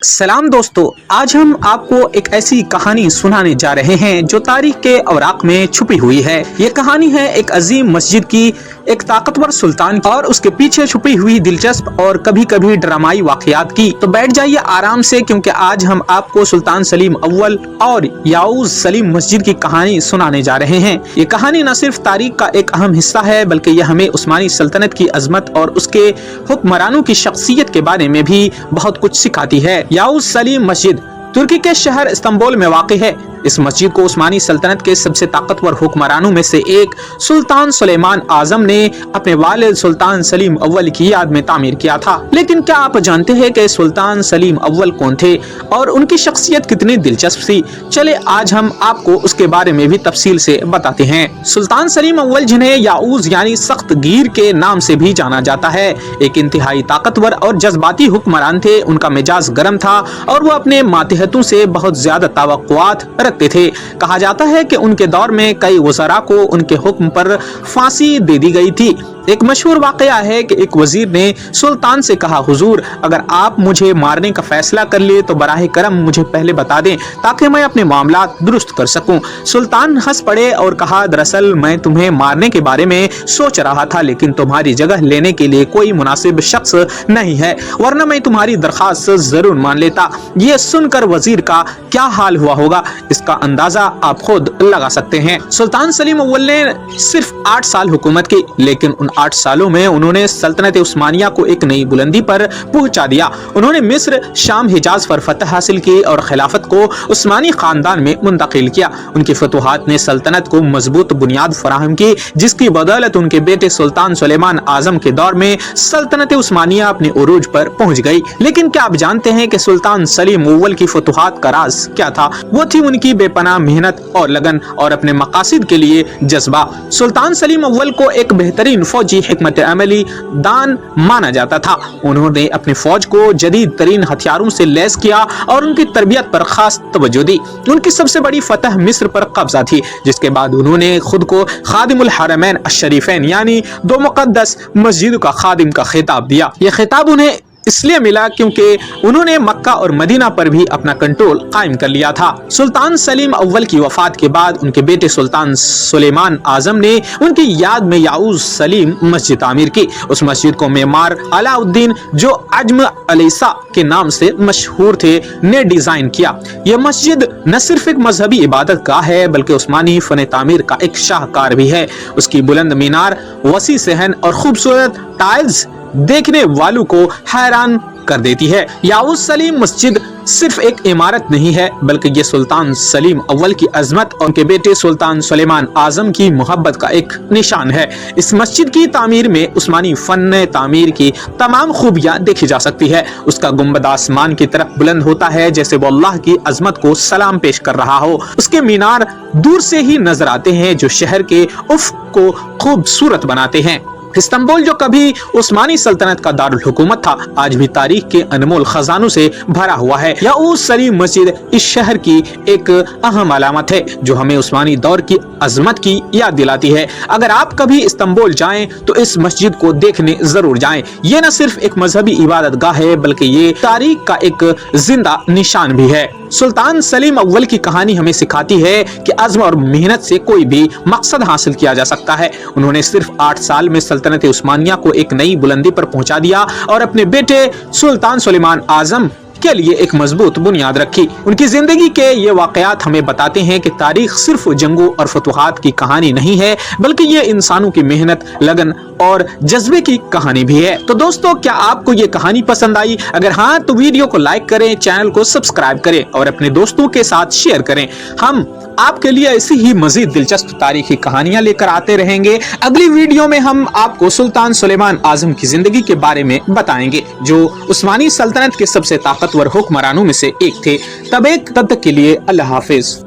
सलाम दोस्तों, आज हम आपको एक ऐसी कहानी सुनाने जा रहे हैं जो तारीख के अवराक में छुपी हुई है। ये कहानी है एक अजीम मस्जिद की, एक ताकतवर सुल्तान और उसके पीछे छुपी हुई दिलचस्प और कभी कभी ड्रामाई वाकयात की। तो बैठ जाइए आराम से, क्योंकि आज हम आपको सुल्तान सलीम अव्वल और याऊज सलीम मस्जिद की कहानी सुनाने जा रहे हैं। ये कहानी न सिर्फ तारीख का एक अहम हिस्सा है, बल्कि यह हमें उस्मानी सल्तनत की अजमत और उसके हुक्मरानों की शख्सियत के बारे में भी बहुत कुछ सिखाती है। याऊज सलीम मस्जिद तुर्की के शहर इस्तांबुल में वाक़ है। इस मस्जिद को उस्मानी सल्तनत के सबसे ताकतवर हुक्मरानों में से एक सुल्तान सुलेमान आजम ने अपने वालिद सुल्तान सलीम अव्वल की याद में तामीर किया था। लेकिन क्या आप जानते हैं कि सुल्तान सलीम अव्वल कौन थे और उनकी शख्सियत कितनी दिलचस्प थी? चले आज हम आपको उसके बारे में भी तफसील से बताते हैं। सुल्तान सलीम अव्वल, जिन्हें याऊज यानी सख्त गिर के नाम से भी जाना जाता है, एक इंतहाई ताकतवर और जज्बाती हुक्मरान थे। उनका मिजाज गर्म था और वो अपने मातहतों से बहुत ज्यादा तवक्कुआत रखते थे। कहा जाता है कि उनके दौर में कई वज़रा को उनके हुक्म पर फांसी दे दी गई थी। एक मशहूर वाकया है कि एक वजीर ने सुल्तान से कहा, हुजूर, अगर आप मुझे मारने का फैसला कर लिए तो बराह करम मुझे पहले बता दें ताकि मैं अपने मामलात दुरुस्त कर सकूं। सुल्तान हंस पड़े और कहा, दरअसल मैं तुम्हें मारने के बारे में सोच रहा था, लेकिन तुम्हारी जगह लेने के लिए कोई मुनासिब शख्स नहीं है, वरना मैं तुम्हारी दरखास्त जरूर मान लेता। ये सुनकर वजीर का क्या हाल हुआ होगा, इसका अंदाजा आप खुद लगा सकते हैं। सुल्तान सलीम अव्वल ने सिर्फ 8 साल हुकूमत की, लेकिन उन 8 सालों में उन्होंने सल्तनत उस्मानिया को एक नई बुलंदी पर पहुंचा दिया। उन्होंने मिस्र, शाम, हिजाज पर फतह हासिल की और खिलाफत को उस्मानी खानदान में मुंतकिल किया। उनकी फतूहात ने सल्तनत को मजबूत बुनियाद फराहम की, जिसकी बदौलत उनके बेटे सुल्तान सुलेमान आजम के दौर में सल्तनत उस्मानिया अपने उरूज पर पहुंच गई। लेकिन क्या आप जानते हैं कि सुल्तान सलीम अव्वल की फतूहात का राज क्या था? वो थी उनकी बेपनाह मेहनत और लगन और अपने मकासिद के लिए जज्बा। सुल्तान सलीम अव्वल को एक बेहतरीन फौजी हिकमत अमली दान माना जाता था। उन्होंने अपनी फौज को जदीद तरीन हथियारों से लैस किया और उनकी तरबियत पर खास तवज्जो दी। उनकी सबसे बड़ी फतह मिस्र पर कब्जा थी, जिसके बाद उन्होंने खुद को खादिमुल हरमैन अशरीफैन यानी 2 मुक़द्दस मस्जिदों का खादिम का खिताब दिया। यह खिताब उन्हें इसलिए मिला क्योंकि उन्होंने मक्का और मदीना पर भी अपना कंट्रोल कायम कर लिया था। सुल्तान सलीम अव्वल की वफात के बाद उनके बेटे सुल्तान सुलेमान आजम ने उनकी याद में याऊज सलीम मस्जिद तामीर की। उस मस्जिद को मेमार अलाउद्दीन, जो अजम अलैसा के नाम से मशहूर थे, ने डिजाइन किया। यह मस्जिद न सिर्फ एक मजहबी इबादत गाह है, बल्कि उस्मानी फन तामीर का एक शाहकार भी है। उसकी बुलंद मीनार, वसी सहन और खूबसूरत टाइल्स देखने वालों को हैरान कर देती है। याऊज सलीम मस्जिद सिर्फ एक इमारत नहीं है, बल्कि ये सुल्तान सलीम अव्वल की अजमत और उनके बेटे सुल्तान सुलेमान आजम की मोहब्बत का एक निशान है। इस मस्जिद की तामीर में उस्मानी फन तामीर की तमाम खूबियां देखी जा सकती है। उसका गुंबद आसमान की तरफ बुलंद होता है, जैसे वो अल्लाह की अजमत को सलाम पेश कर रहा हो। उसके मीनार दूर से ही नजर आते हैं, जो शहर के उफ़्क़ को खूबसूरत बनाते हैं। इस्तांबुल, जो कभी उस्मानी सल्तनत का दारुल हुकूमत था, आज भी तारीख के अनमोल खजानों से भरा हुआ है। याऊज सलीम मस्जिद इस शहर की एक अहम अलामत है, जो हमें उस्मानी दौर की अजमत की याद दिलाती है। अगर आप कभी इस्तांबुल जाएं तो इस मस्जिद को देखने जरूर जाएं। ये न सिर्फ एक मजहबी इबादत गाह है, बल्कि ये तारीख का एक जिंदा निशान भी है। सुल्तान सलीम अव्वल की कहानी हमें सिखाती है कि अज़्म और मेहनत से कोई भी मकसद हासिल किया जा सकता है। उन्होंने सिर्फ 8 साल में सल्तनत उस्मानिया को एक नई बुलंदी पर पहुंचा दिया और अपने बेटे सुल्तान सुलेमान आजम के लिए एक मजबूत बुनियाद रखी। उनकी जिंदगी के ये वाकयात हमें बताते हैं कि तारीख सिर्फ जंगों और फतूहात की कहानी नहीं है, बल्कि ये इंसानों की मेहनत, लगन और जज्बे की कहानी भी है। तो दोस्तों, क्या आपको ये कहानी पसंद आई? अगर हाँ, तो वीडियो को लाइक करें, चैनल को सब्सक्राइब करें और अपने दोस्तों के साथ शेयर करें। हम आपके लिए ऐसी ही मजीद दिलचस्प तारीखी कहानियां लेकर आते रहेंगे। अगली वीडियो में हम आपको सुल्तान सुलेमान आजम की जिंदगी के बारे में बताएंगे, जो उस्मानी सल्तनत के सबसे ताकतवर हुक्मरानों में से एक थे। तब तक के लिए अल्लाह हाफिज।